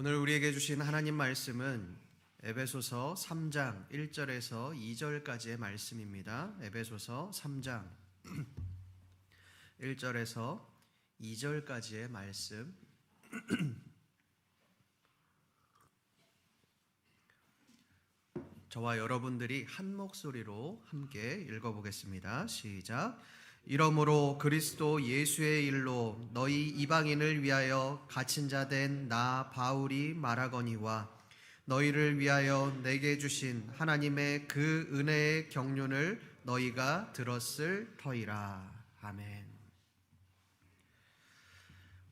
오늘 우리에게 주신 하나님 말씀은 에베소서 3장 1절에서 2절까지의 말씀입니다. 에베소서 3장 1절에서 2절까지의 말씀. 저와 여러분들이 한 목소리로 함께 읽어보겠습니다. 시작. 이러므로 그리스도 예수의 일로 너희 이방인을 위하여 갇힌 자 된 나 바울이 말하거니와 너희를 위하여 내게 주신 하나님의 그 은혜의 경륜을 너희가 들었을 터이라. 아멘.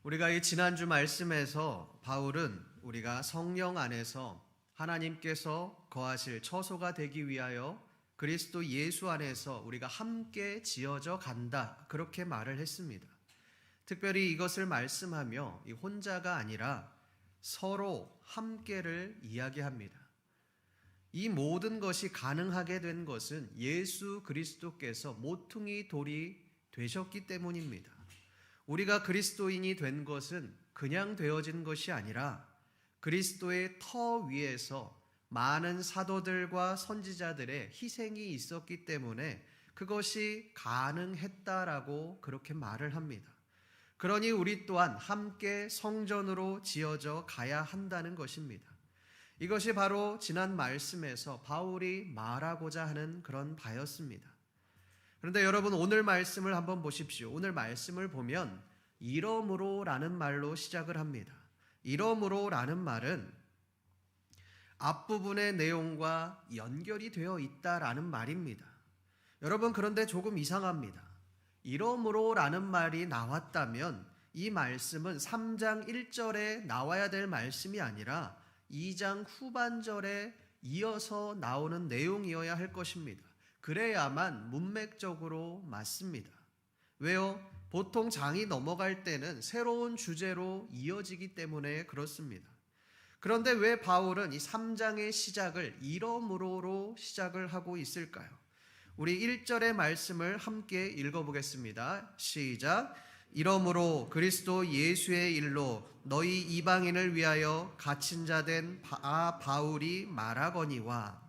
우리가 이 지난주 말씀에서 바울은 우리가 성령 안에서 하나님께서 거하실 처소가 되기 위하여 그리스도 예수 안에서 우리가 함께 지어져 간다, 그렇게 말을 했습니다. 특별히 이것을 말씀하며 이 혼자가 아니라 서로 함께를 이야기합니다. 이 모든 것이 가능하게 된 것은 예수 그리스도께서 모퉁이 돌이 되셨기 때문입니다. 우리가 그리스도인이 된 것은 그냥 되어진 것이 아니라 그리스도의 터 위에서 많은 사도들과 선지자들의 희생이 있었기 때문에 그것이 가능했다라고 그렇게 말을 합니다. 그러니 우리 또한 함께 성전으로 지어져 가야 한다는 것입니다. 이것이 바로 지난 말씀에서 바울이 말하고자 하는 그런 바였습니다. 그런데 여러분, 오늘 말씀을 한번 보십시오. 오늘 말씀을 보면 이러므로라는 말로 시작을 합니다. 이러므로라는 말은 앞부분의 내용과 연결이 되어 있다라는 말입니다. 여러분, 그런데 조금 이상합니다. 이러므로라는 말이 나왔다면 이 말씀은 3장 1절에 나와야 될 말씀이 아니라 2장 후반절에 이어서 나오는 내용이어야 할 것입니다. 그래야만 문맥적으로 맞습니다. 왜요? 보통 장이 넘어갈 때는 새로운 주제로 이어지기 때문에 그렇습니다. 그런데 왜 바울은 이 3장의 시작을 이러므로로 시작을 하고 있을까요? 우리 1절의 말씀을 함께 읽어보겠습니다. 시작. 이러므로 그리스도 예수의 일로 너희 이방인을 위하여 갇힌 자 된 바울이 말하거니와.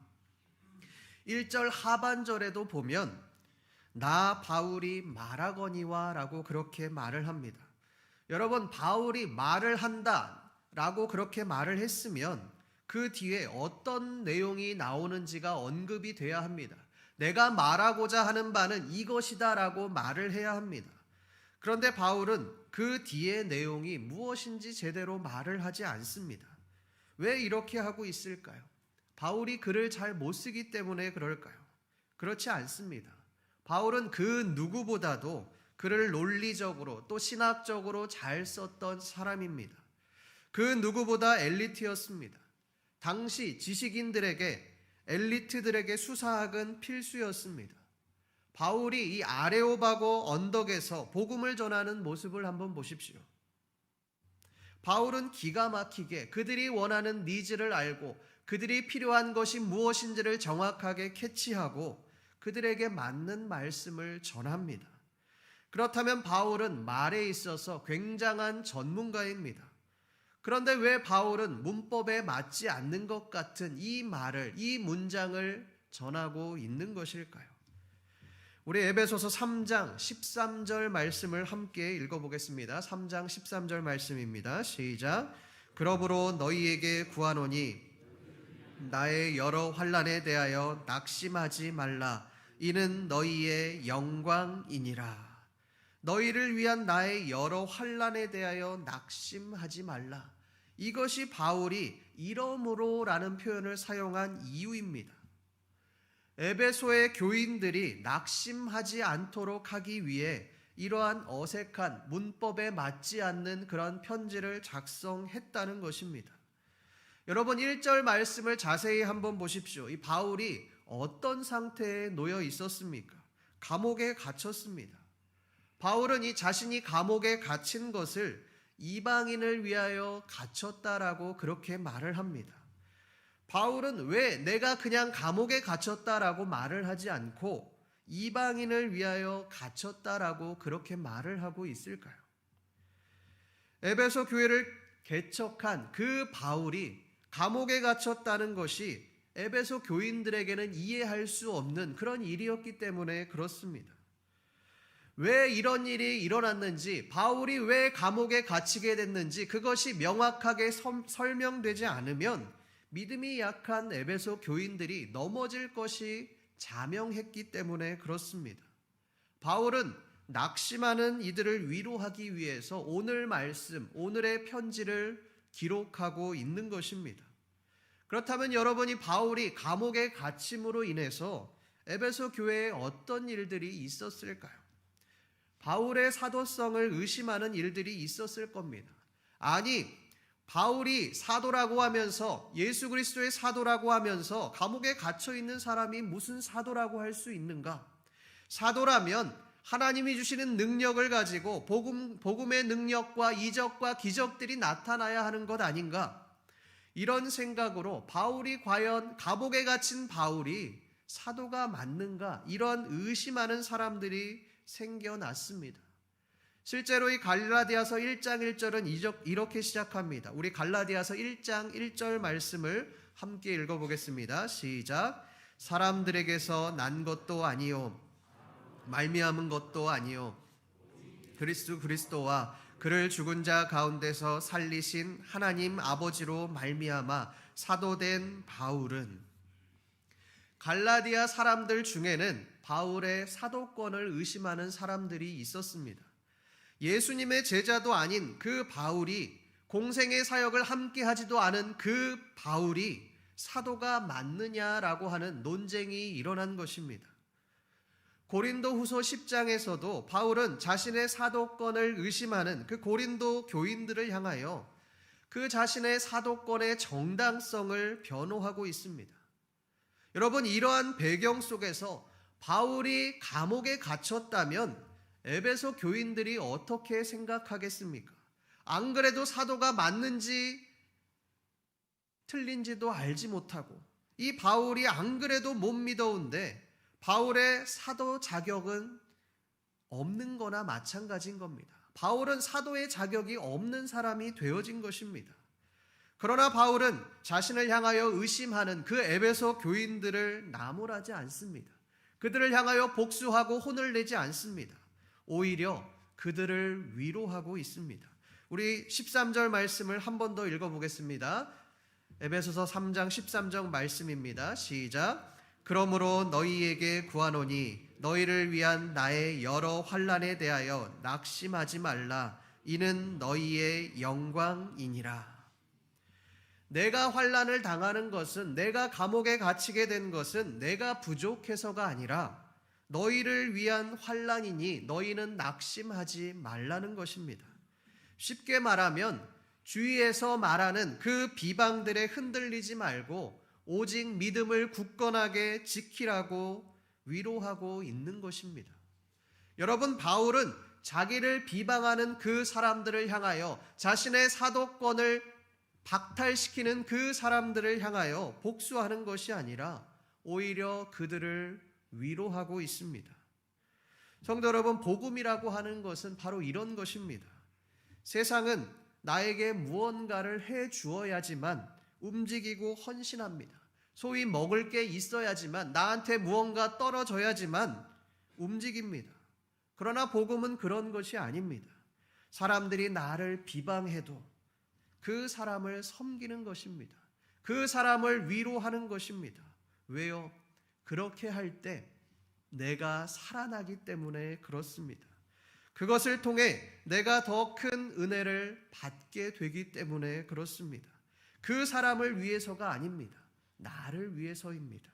1절 하반절에도 보면 나 바울이 말하거니와 라고 그렇게 말을 합니다. 여러분, 바울이 말을 한다 라고 그렇게 말을 했으면 그 뒤에 어떤 내용이 나오는지가 언급이 돼야 합니다. 내가 말하고자 하는 바는 이것이다 라고 말을 해야 합니다. 그런데 바울은 그 뒤의 내용이 무엇인지 제대로 말을 하지 않습니다. 왜 이렇게 하고 있을까요? 바울이 글을 잘 못 쓰기 때문에 그럴까요? 그렇지 않습니다. 바울은 그 누구보다도 글을 논리적으로 또 신학적으로 잘 썼던 사람입니다. 그 누구보다 엘리트였습니다. 당시 지식인들에게, 엘리트들에게 수사학은 필수였습니다. 바울이 이 아레오바고 언덕에서 복음을 전하는 모습을 한번 보십시오. 바울은 기가 막히게 그들이 원하는 니즈를 알고 그들이 필요한 것이 무엇인지를 정확하게 캐치하고 그들에게 맞는 말씀을 전합니다. 그렇다면 바울은 말에 있어서 굉장한 전문가입니다. 그런데 왜 바울은 문법에 맞지 않는 것 같은 이 말을, 이 문장을 전하고 있는 것일까요? 우리 에베소서 3장 13절 말씀을 함께 읽어보겠습니다. 3장 13절 말씀입니다. 시작. 그러므로 너희에게 구하노니 나의 여러 환난에 대하여 낙심하지 말라. 이는 너희의 영광이니라. 너희를 위한 나의 여러 환난에 대하여 낙심하지 말라. 이것이 바울이 이러므로라는 표현을 사용한 이유입니다. 에베소의 교인들이 낙심하지 않도록 하기 위해 이러한 어색한 문법에 맞지 않는 그런 편지를 작성했다는 것입니다. 여러분, 1절 말씀을 자세히 한번 보십시오. 이 바울이 어떤 상태에 놓여 있었습니까? 감옥에 갇혔습니다. 바울은 이 자신이 감옥에 갇힌 것을 이방인을 위하여 갇혔다라고 그렇게 말을 합니다. 바울은 왜 내가 그냥 감옥에 갇혔다라고 말을 하지 않고 이방인을 위하여 갇혔다라고 그렇게 말을 하고 있을까요? 에베소 교회를 개척한 그 바울이 감옥에 갇혔다는 것이 에베소 교인들에게는 이해할 수 없는 그런 일이었기 때문에 그렇습니다. 왜 이런 일이 일어났는지, 바울이 왜 감옥에 갇히게 됐는지 그것이 명확하게 설명되지 않으면 믿음이 약한 에베소 교인들이 넘어질 것이 자명했기 때문에 그렇습니다. 바울은 낙심하는 이들을 위로하기 위해서 오늘 말씀, 오늘의 편지를 기록하고 있는 것입니다. 그렇다면 여러분이 바울이 감옥에 갇힘으로 인해서 에베소 교회에 어떤 일들이 있었을까요? 바울의 사도성을 의심하는 일들이 있었을 겁니다. 아니, 바울이 사도라고 하면서, 예수 그리스도의 사도라고 하면서 감옥에 갇혀 있는 사람이 무슨 사도라고 할 수 있는가? 사도라면 하나님이 주시는 능력을 가지고 복음의 능력과 이적과 기적들이 나타나야 하는 것 아닌가? 이런 생각으로 바울이 과연 감옥에 갇힌 바울이 사도가 맞는가? 이런 의심하는 사람들이 생겨났습니다. 실제로 이 갈라디아서 1장 1절은 이렇게 시작합니다. 우리 갈라디아서 1장 1절 말씀을 함께 읽어보겠습니다. 시작. 사람들에게서 난 것도 아니요 말미암은 것도 아니요 그리스도와 그를 죽은 자 가운데서 살리신 하나님 아버지로 말미암아 사도된 바울은, 갈라디아 사람들 중에는 바울의 사도권을 의심하는 사람들이 있었습니다. 예수님의 제자도 아닌 그 바울이, 공생의 사역을 함께 하지도 않은 그 바울이 사도가 맞느냐라고 하는 논쟁이 일어난 것입니다. 고린도 후서 10장에서도 바울은 자신의 사도권을 의심하는 그 고린도 교인들을 향하여 그 자신의 사도권의 정당성을 변호하고 있습니다. 여러분, 이러한 배경 속에서 바울이 감옥에 갇혔다면 에베소 교인들이 어떻게 생각하겠습니까? 안 그래도 사도가 맞는지 틀린지도 알지 못하고, 이 바울이 안 그래도 못 믿어온데 바울의 사도 자격은 없는 거나 마찬가지인 겁니다. 바울은 사도의 자격이 없는 사람이 되어진 것입니다. 그러나 바울은 자신을 향하여 의심하는 그 에베소 교인들을 나무라지 않습니다. 그들을 향하여 복수하고 혼을 내지 않습니다. 오히려 그들을 위로하고 있습니다. 우리 13절 말씀을 한 번 더 읽어보겠습니다. 에베소서 3장 13절 말씀입니다. 시작. 그러므로 너희에게 구하노니 너희를 위한 나의 여러 환난에 대하여 낙심하지 말라. 이는 너희의 영광이니라. 내가 환난을 당하는 것은, 내가 감옥에 갇히게 된 것은 내가 부족해서가 아니라 너희를 위한 환난이니 너희는 낙심하지 말라는 것입니다. 쉽게 말하면 주위에서 말하는 그 비방들에 흔들리지 말고 오직 믿음을 굳건하게 지키라고 위로하고 있는 것입니다. 여러분, 바울은 자기를 비방하는 그 사람들을 향하여, 자신의 사도권을 박탈시키는 그 사람들을 향하여 복수하는 것이 아니라 오히려 그들을 위로하고 있습니다. 성도 여러분, 복음이라고 하는 것은 바로 이런 것입니다. 세상은 나에게 무언가를 해 주어야지만 움직이고 헌신합니다. 소위 먹을 게 있어야지만, 나한테 무언가 떨어져야지만 움직입니다. 그러나 복음은 그런 것이 아닙니다. 사람들이 나를 비방해도 그 사람을 섬기는 것입니다. 그 사람을 위로하는 것입니다. 왜요? 그렇게 할 때 내가 살아나기 때문에 그렇습니다. 그것을 통해 내가 더 큰 은혜를 받게 되기 때문에 그렇습니다. 그 사람을 위해서가 아닙니다. 나를 위해서입니다.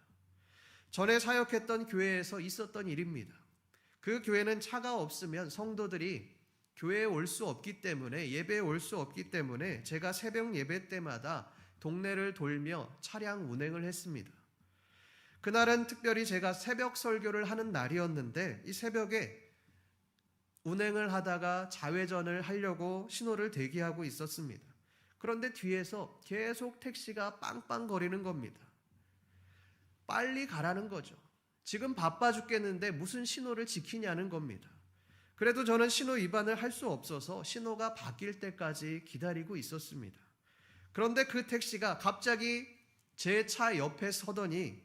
전에 사역했던 교회에서 있었던 일입니다. 그 교회는 차가 없으면 성도들이 교회에 올 수 없기 때문에, 예배에 올 수 없기 때문에 제가 새벽 예배 때마다 동네를 돌며 차량 운행을 했습니다. 그날은 특별히 제가 새벽 설교를 하는 날이었는데, 이 새벽에 운행을 하다가 좌회전을 하려고 신호를 대기하고 있었습니다. 그런데 뒤에서 계속 택시가 빵빵거리는 겁니다. 빨리 가라는 거죠. 지금 바빠 죽겠는데 무슨 신호를 지키냐는 겁니다. 그래도 저는 신호 위반을 할 수 없어서 신호가 바뀔 때까지 기다리고 있었습니다. 그런데 그 택시가 갑자기 제 차 옆에 서더니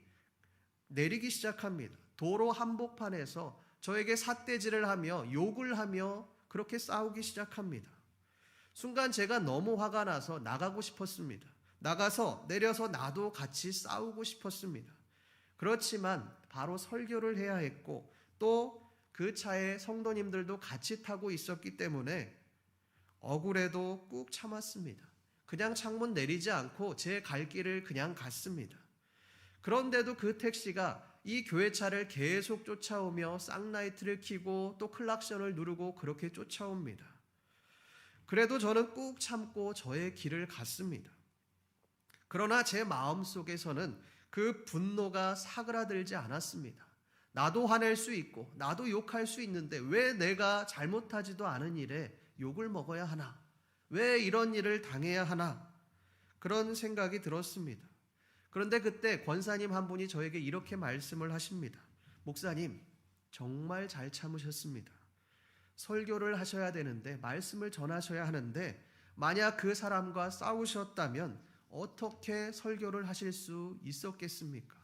내리기 시작합니다. 도로 한복판에서 저에게 삿대질을 하며 욕을 하며 그렇게 싸우기 시작합니다. 순간 제가 너무 화가 나서 나가고 싶었습니다. 나가서 내려서 나도 같이 싸우고 싶었습니다. 그렇지만 바로 설교를 해야 했고 또 그 차에 성도님들도 같이 타고 있었기 때문에 억울해도 꾹 참았습니다. 그냥 창문 내리지 않고 제 갈 길을 그냥 갔습니다. 그런데도 그 택시가 이 교회차를 계속 쫓아오며 쌍라이트를 켜고 또 클락션을 누르고 그렇게 쫓아옵니다. 그래도 저는 꾹 참고 저의 길을 갔습니다. 그러나 제 마음속에서는 그 분노가 사그라들지 않았습니다. 나도 화낼 수 있고 나도 욕할 수 있는데 왜 내가 잘못하지도 않은 일에 욕을 먹어야 하나? 왜 이런 일을 당해야 하나? 그런 생각이 들었습니다. 그런데 그때 권사님 한 분이 저에게 이렇게 말씀을 하십니다. 목사님, 정말 잘 참으셨습니다. 설교를 하셔야 되는데 말씀을 전하셔야 하는데 만약 그 사람과 싸우셨다면 어떻게 설교를 하실 수 있었겠습니까?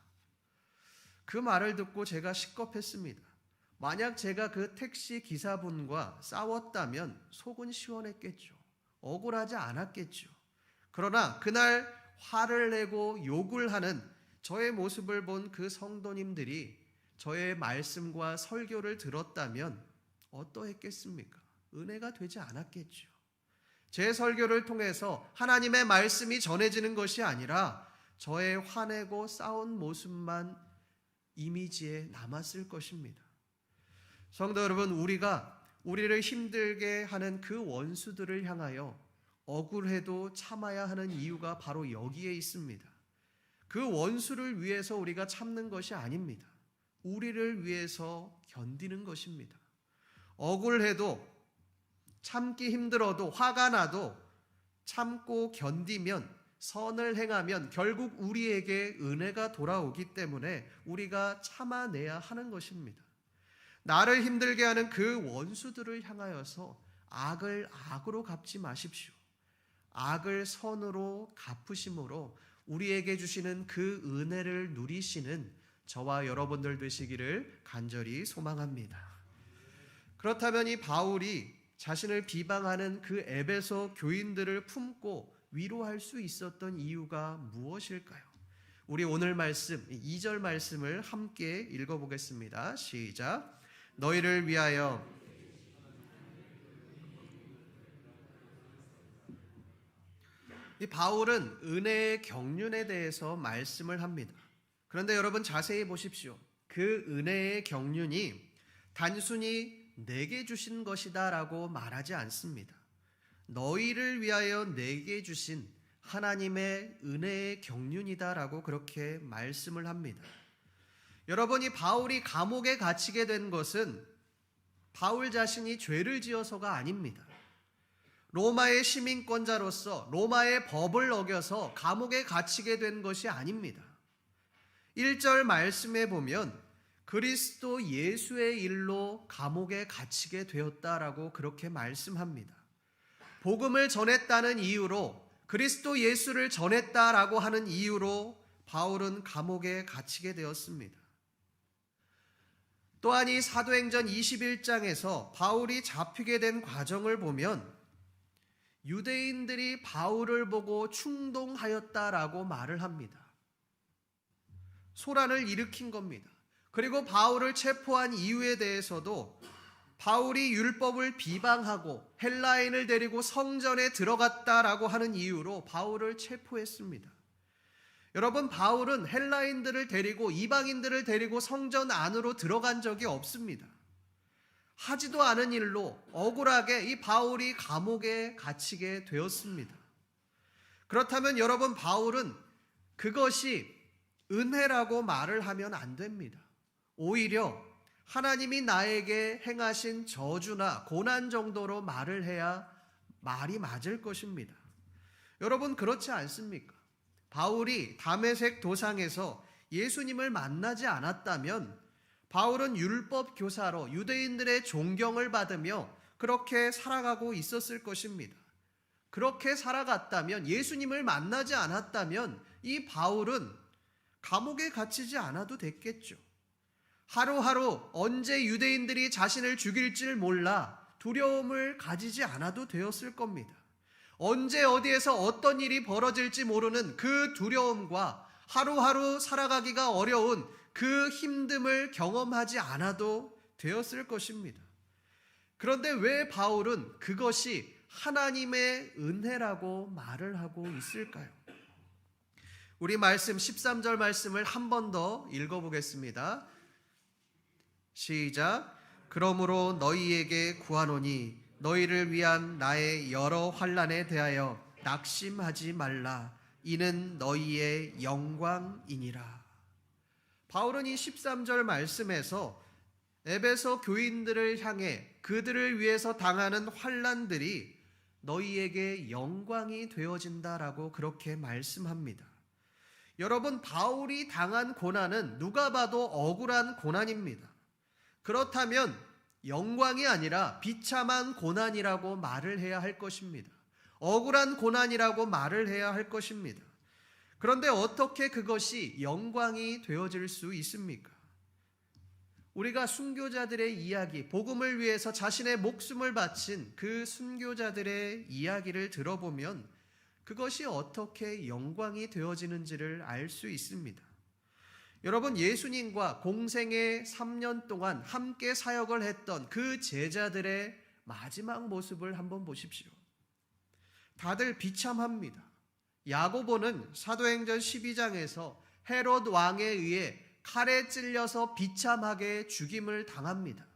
그 말을 듣고 제가 식겁했습니다. 만약 제가 그 택시 기사분과 싸웠다면 속은 시원했겠죠. 억울하지 않았겠죠. 그러나 그날 화를 내고 욕을 하는 저의 모습을 본 그 성도님들이 저의 말씀과 설교를 들었다면 어떠했겠습니까? 은혜가 되지 않았겠죠. 제 설교를 통해서 하나님의 말씀이 전해지는 것이 아니라 저의 화내고 싸운 모습만 이미지에 남았을 것입니다. 성도 여러분, 우리를 힘들게 하는 그 원수들을 향하여 억울해도 참아야 하는 이유가 바로 여기에 있습니다. 그 원수를 위해서 우리가 참는 것이 아닙니다. 우리를 위해서 견디는 것입니다. 억울해도 참기 힘들어도 화가 나도 참고 견디면 선을 행하면 결국 우리에게 은혜가 돌아오기 때문에 우리가 참아내야 하는 것입니다. 나를 힘들게 하는 그 원수들을 향하여서 악을 악으로 갚지 마십시오. 악을 선으로 갚으심으로 우리에게 주시는 그 은혜를 누리시는 저와 여러분들 되시기를 간절히 소망합니다. 그렇다면 이 바울이 자신을 비방하는 그 에베소 교인들을 품고 위로할 수 있었던 이유가 무엇일까요? 우리 오늘 말씀 2절 말씀을 함께 읽어보겠습니다. 시작. 너희를 위하여 이 바울은 은혜의 경륜에 대해서 말씀을 합니다. 그런데 여러분 자세히 보십시오. 그 은혜의 경륜이 단순히 내게 주신 것이다 라고 말하지 않습니다. 너희를 위하여 내게 주신 하나님의 은혜의 경륜이다 라고 그렇게 말씀을 합니다. 여러분이 바울이 감옥에 갇히게 된 것은 바울 자신이 죄를 지어서가 아닙니다. 로마의 시민권자로서 로마의 법을 어겨서 감옥에 갇히게 된 것이 아닙니다. 1절 말씀에 보면 그리스도 예수의 일로 감옥에 갇히게 되었다라고 그렇게 말씀합니다. 복음을 전했다는 이유로 그리스도 예수를 전했다라고 하는 이유로 바울은 감옥에 갇히게 되었습니다. 또한 이 사도행전 21장에서 바울이 잡히게 된 과정을 보면 유대인들이 바울을 보고 충동하였다라고 말을 합니다. 소란을 일으킨 겁니다. 그리고 바울을 체포한 이유에 대해서도 바울이 율법을 비방하고 헬라인을 데리고 성전에 들어갔다라고 하는 이유로 바울을 체포했습니다. 여러분, 바울은 헬라인들을 데리고 이방인들을 데리고 성전 안으로 들어간 적이 없습니다. 하지도 않은 일로 억울하게 이 바울이 감옥에 갇히게 되었습니다. 그렇다면 여러분, 바울은 그것이 은혜라고 말을 하면 안 됩니다. 오히려 하나님이 나에게 행하신 저주나 고난 정도로 말을 해야 말이 맞을 것입니다. 여러분, 그렇지 않습니까? 바울이 다메섹 도상에서 예수님을 만나지 않았다면 바울은 율법 교사로 유대인들의 존경을 받으며 그렇게 살아가고 있었을 것입니다. 그렇게 살아갔다면, 예수님을 만나지 않았다면 이 바울은 감옥에 갇히지 않아도 됐겠죠. 하루하루 언제 유대인들이 자신을 죽일지 몰라 두려움을 가지지 않아도 되었을 겁니다. 언제 어디에서 어떤 일이 벌어질지 모르는 그 두려움과 하루하루 살아가기가 어려운 그 힘듦을 경험하지 않아도 되었을 것입니다. 그런데 왜 바울은 그것이 하나님의 은혜라고 말을 하고 있을까요? 우리 말씀 13절 말씀을 한 번 더 읽어보겠습니다. 시작. 그러므로 너희에게 구하노니 너희를 위한 나의 여러 환난에 대하여 낙심하지 말라. 이는 너희의 영광이니라. 바울은 이 13절 말씀에서 에베소 교인들을 향해 그들을 위해서 당하는 환난들이 너희에게 영광이 되어진다라고 그렇게 말씀합니다. 여러분, 바울이 당한 고난은 누가 봐도 억울한 고난입니다. 그렇다면 영광이 아니라 비참한 고난이라고 말을 해야 할 것입니다. 억울한 고난이라고 말을 해야 할 것입니다. 그런데 어떻게 그것이 영광이 되어질 수 있습니까? 우리가 순교자들의 이야기, 복음을 위해서 자신의 목숨을 바친 그 순교자들의 이야기를 들어보면 그것이 어떻게 영광이 되어지는지를 알 수 있습니다. 여러분, 예수님과 공생의 3년 동안 함께 사역을 했던 그 제자들의 마지막 모습을 한번 보십시오. 다들 비참합니다. 야고보는 사도행전 12장에서 헤롯 왕에 의해 칼에 찔려서 비참하게 죽임을 당합니다.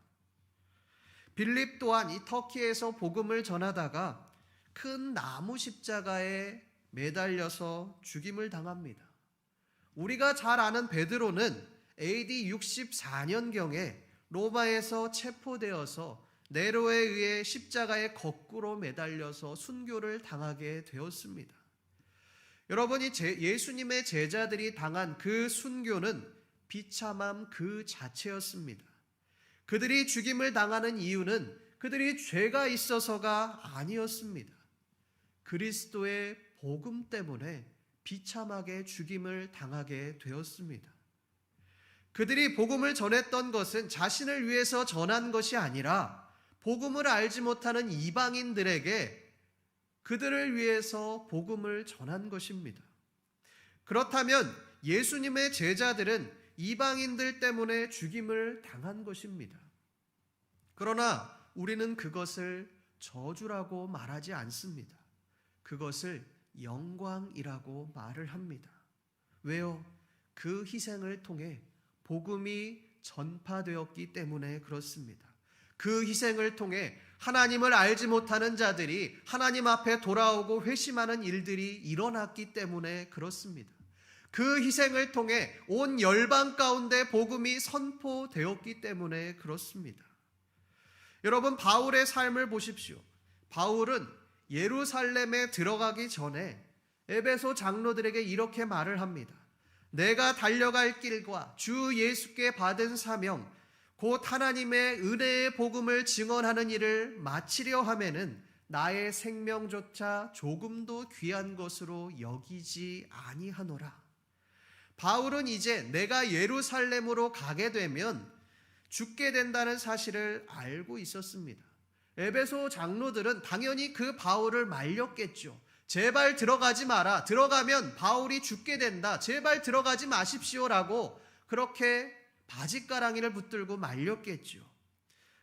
빌립 또한 이 터키에서 복음을 전하다가 큰 나무 십자가에 매달려서 죽임을 당합니다. 우리가 잘 아는 베드로는 AD 64년경에 로마에서 체포되어서 네로에 의해 십자가에 거꾸로 매달려서 순교를 당하게 되었습니다. 여러분이 예수님의 제자들이 당한 그 순교는 비참함 그 자체였습니다. 그들이 죽임을 당하는 이유는 그들이 죄가 있어서가 아니었습니다. 그리스도의 복음 때문에 비참하게 죽임을 당하게 되었습니다. 그들이 복음을 전했던 것은 자신을 위해서 전한 것이 아니라 복음을 알지 못하는 이방인들에게 그들을 위해서 복음을 전한 것입니다. 그렇다면 예수님의 제자들은 이방인들 때문에 죽임을 당한 것입니다. 그러나 우리는 그것을 저주라고 말하지 않습니다. 그것을 영광이라고 말을 합니다. 왜요? 그 희생을 통해 복음이 전파되었기 때문에 그렇습니다. 그 희생을 통해 하나님을 알지 못하는 자들이 하나님 앞에 돌아오고 회심하는 일들이 일어났기 때문에 그렇습니다. 그 희생을 통해 온 열방 가운데 복음이 선포되었기 때문에 그렇습니다. 여러분, 바울의 삶을 보십시오. 바울은 예루살렘에 들어가기 전에 에베소 장로들에게 이렇게 말을 합니다. 내가 달려갈 길과 주 예수께 받은 사명, 곧 하나님의 은혜의 복음을 증언하는 일을 마치려 하면은 나의 생명조차 조금도 귀한 것으로 여기지 아니하노라. 바울은 이제 내가 예루살렘으로 가게 되면 죽게 된다는 사실을 알고 있었습니다. 에베소 장로들은 당연히 그 바울을 말렸겠죠. 제발 들어가지 마라. 들어가면 바울이 죽게 된다. 제발 들어가지 마십시오라고 그렇게 바짓가랑이를 붙들고 말렸겠죠.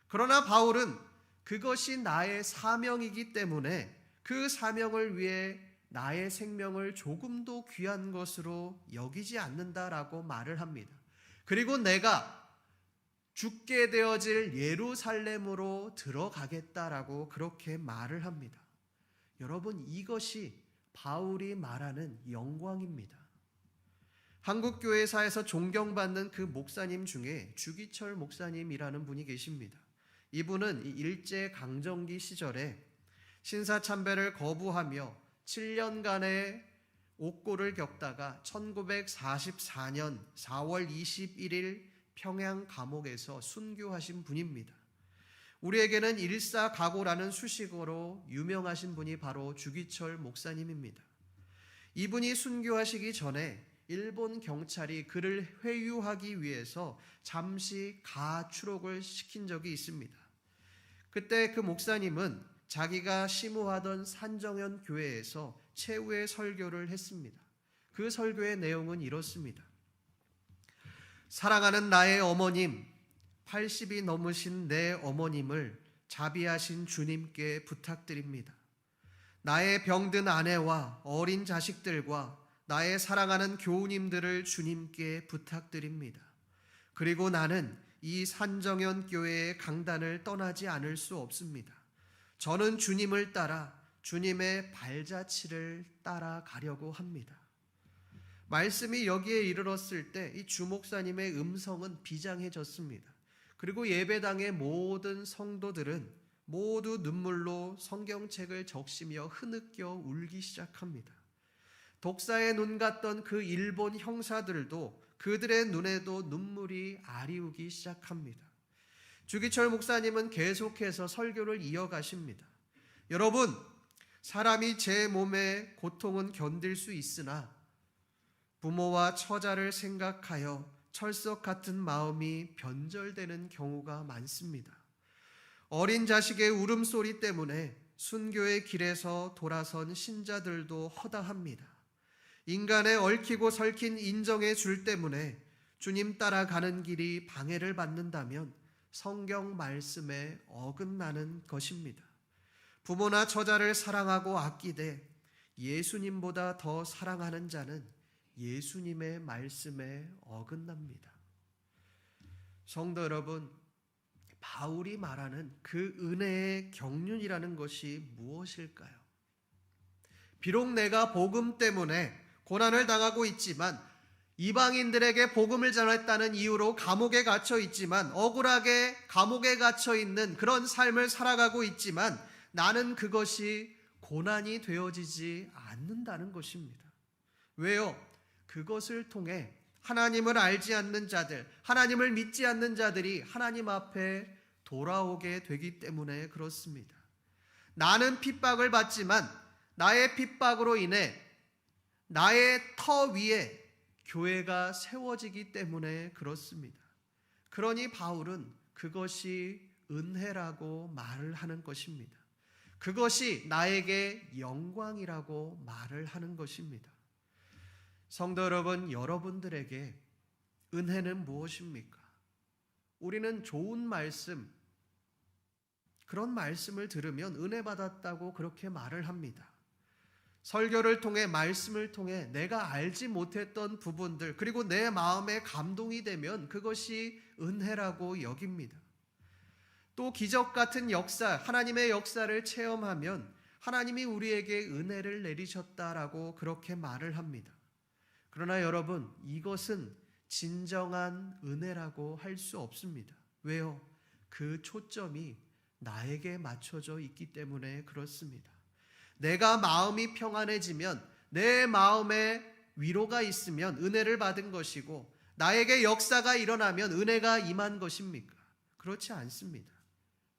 그러나 바울은 그것이 나의 사명이기 때문에 그 사명을 위해 나의 생명을 조금도 귀한 것으로 여기지 않는다라고 말을 합니다. 그리고 내가 죽게 되어질 예루살렘으로 들어가겠다라고 그렇게 말을 합니다. 여러분, 이것이 바울이 말하는 영광입니다. 한국교회사에서 존경받는 그 목사님 중에 주기철 목사님이라는 분이 계십니다. 이분은 일제강점기 시절에 신사참배를 거부하며 7년간의 옥고를 겪다가 1944년 4월 21일 평양 감옥에서 순교하신 분입니다. 우리에게는 일사각오라는 수식어로 유명하신 분이 바로 주기철 목사님입니다. 이분이 순교하시기 전에 일본 경찰이 그를 회유하기 위해서 잠시 가출옥을 시킨 적이 있습니다. 그때 그 목사님은 자기가 심우하던 산정현 교회에서 최후의 설교를 했습니다. 그 설교의 내용은 이렇습니다. 사랑하는 나의 어머님, 80이 넘으신 내 어머님을 자비하신 주님께 부탁드립니다. 나의 병든 아내와 어린 자식들과 나의 사랑하는 교우님들을 주님께 부탁드립니다. 그리고 나는 이 산정현 교회의 강단을 떠나지 않을 수 없습니다. 저는 주님을 따라 주님의 발자취를 따라가려고 합니다. 말씀이 여기에 이르렀을 때 이 주목사님의 음성은 비장해졌습니다. 그리고 예배당의 모든 성도들은 모두 눈물로 성경책을 적시며 흐느껴 울기 시작합니다. 독사의 눈 같던 그 일본 형사들도 그들의 눈에도 눈물이 아리우기 시작합니다. 주기철 목사님은 계속해서 설교를 이어가십니다. 여러분, 사람이 제 몸의 고통은 견딜 수 있으나 부모와 처자를 생각하여 철석 같은 마음이 변절되는 경우가 많습니다. 어린 자식의 울음소리 때문에 순교의 길에서 돌아선 신자들도 허다합니다. 인간의 얽히고 설킨 인정의 줄 때문에 주님 따라가는 길이 방해를 받는다면 성경 말씀에 어긋나는 것입니다. 부모나 처자를 사랑하고 아끼되 예수님보다 더 사랑하는 자는 예수님의 말씀에 어긋납니다. 성도 여러분, 바울이 말하는 그 은혜의 경륜이라는 것이 무엇일까요? 비록 내가 복음 때문에 고난을 당하고 있지만, 이방인들에게 복음을 전했다는 이유로 감옥에 갇혀 있지만, 억울하게 감옥에 갇혀 있는 그런 삶을 살아가고 있지만, 나는 그것이 고난이 되어지지 않는다는 것입니다. 왜요? 그것을 통해 하나님을 알지 않는 자들, 하나님을 믿지 않는 자들이 하나님 앞에 돌아오게 되기 때문에 그렇습니다. 나는 핍박을 받지만 나의 핍박으로 인해 나의 터 위에 교회가 세워지기 때문에 그렇습니다. 그러니 바울은 그것이 은혜라고 말을 하는 것입니다. 그것이 나에게 영광이라고 말을 하는 것입니다. 성도 여러분, 여러분들에게 은혜는 무엇입니까? 우리는 좋은 말씀, 그런 말씀을 들으면 은혜 받았다고 그렇게 말을 합니다. 설교를 통해, 말씀을 통해 내가 알지 못했던 부분들, 그리고 내 마음에 감동이 되면 그것이 은혜라고 여깁니다. 또 기적 같은 역사, 하나님의 역사를 체험하면 하나님이 우리에게 은혜를 내리셨다라고 그렇게 말을 합니다. 그러나 여러분, 이것은 진정한 은혜라고 할 수 없습니다. 왜요? 그 초점이 나에게 맞춰져 있기 때문에 그렇습니다. 내가 마음이 평안해지면, 내 마음에 위로가 있으면 은혜를 받은 것이고, 나에게 역사가 일어나면 은혜가 임한 것입니까? 그렇지 않습니다.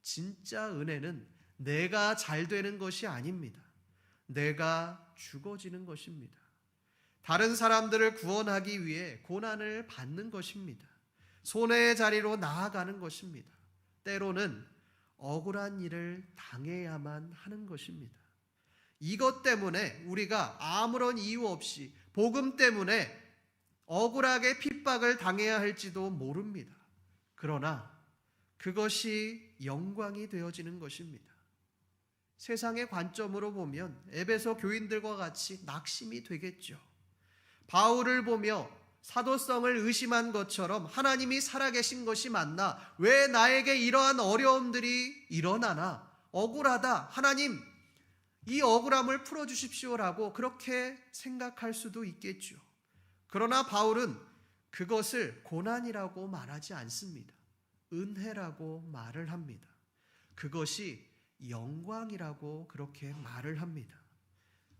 진짜 은혜는 내가 잘 되는 것이 아닙니다. 내가 죽어지는 것입니다. 다른 사람들을 구원하기 위해 고난을 받는 것입니다. 손해의 자리로 나아가는 것입니다. 때로는 억울한 일을 당해야만 하는 것입니다. 이것 때문에 우리가 아무런 이유 없이 복음 때문에 억울하게 핍박을 당해야 할지도 모릅니다. 그러나 그것이 영광이 되어지는 것입니다. 세상의 관점으로 보면 에베소 교인들과 같이 낙심이 되겠죠. 바울을 보며 사도성을 의심한 것처럼 하나님이 살아계신 것이 맞나? 왜 나에게 이러한 어려움들이 일어나나? 억울하다. 하나님, 이 억울함을 풀어주십시오라고 그렇게 생각할 수도 있겠죠. 그러나 바울은 그것을 고난이라고 말하지 않습니다. 은혜라고 말을 합니다. 그것이 영광이라고 그렇게 말을 합니다.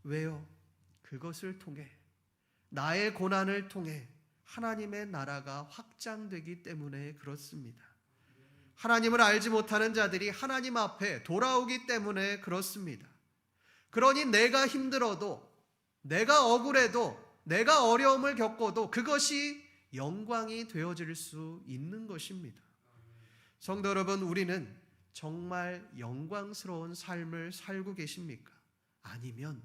왜요? 그것을 통해, 나의 고난을 통해 하나님의 나라가 확장되기 때문에 그렇습니다. 하나님을 알지 못하는 자들이 하나님 앞에 돌아오기 때문에 그렇습니다. 그러니 내가 힘들어도, 내가 억울해도, 내가 어려움을 겪어도 그것이 영광이 되어질 수 있는 것입니다. 성도 여러분, 우리는 정말 영광스러운 삶을 살고 계십니까? 아니면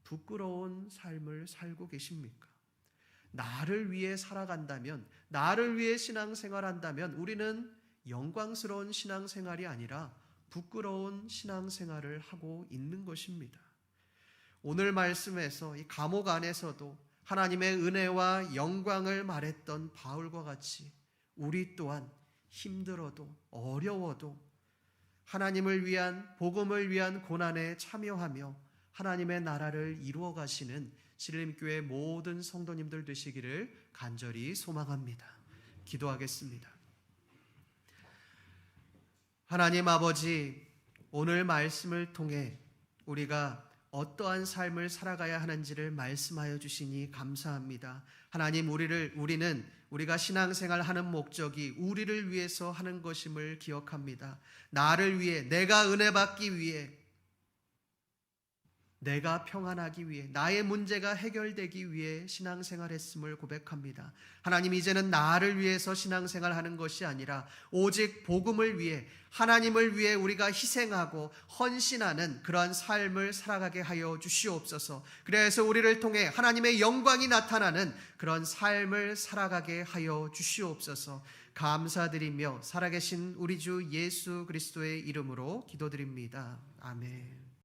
부끄러운 삶을 살고 계십니까? 나를 위해 살아간다면, 나를 위해 신앙생활한다면 우리는 영광스러운 신앙생활이 아니라 부끄러운 신앙생활을 하고 있는 것입니다. 오늘 말씀에서 이 감옥 안에서도 하나님의 은혜와 영광을 말했던 바울과 같이 우리 또한 힘들어도 어려워도 하나님을 위한, 복음을 위한 고난에 참여하며 하나님의 나라를 이루어 가시는 신림교회 모든 성도님들 되시기를 간절히 소망합니다. 기도하겠습니다. 하나님 아버지, 오늘 말씀을 통해 우리가 어떠한 삶을 살아가야 하는지를 말씀하여 주시니 감사합니다. 하나님, 우리는 우리가 신앙생활 하는 목적이 우리를 위해서 하는 것임을 기억합니다. 나를 위해, 내가 은혜 받기 위해, 내가 평안하기 위해, 나의 문제가 해결되기 위해 신앙생활 했음을 고백합니다. 하나님, 이제는 나를 위해서 신앙생활 하는 것이 아니라 오직 복음을 위해, 하나님을 위해 우리가 희생하고 헌신하는 그러한 삶을 살아가게 하여 주시옵소서. 그래서 우리를 통해 하나님의 영광이 나타나는 그런 삶을 살아가게 하여 주시옵소서. 감사드리며 살아계신 우리 주 예수 그리스도의 이름으로 기도드립니다. 아멘.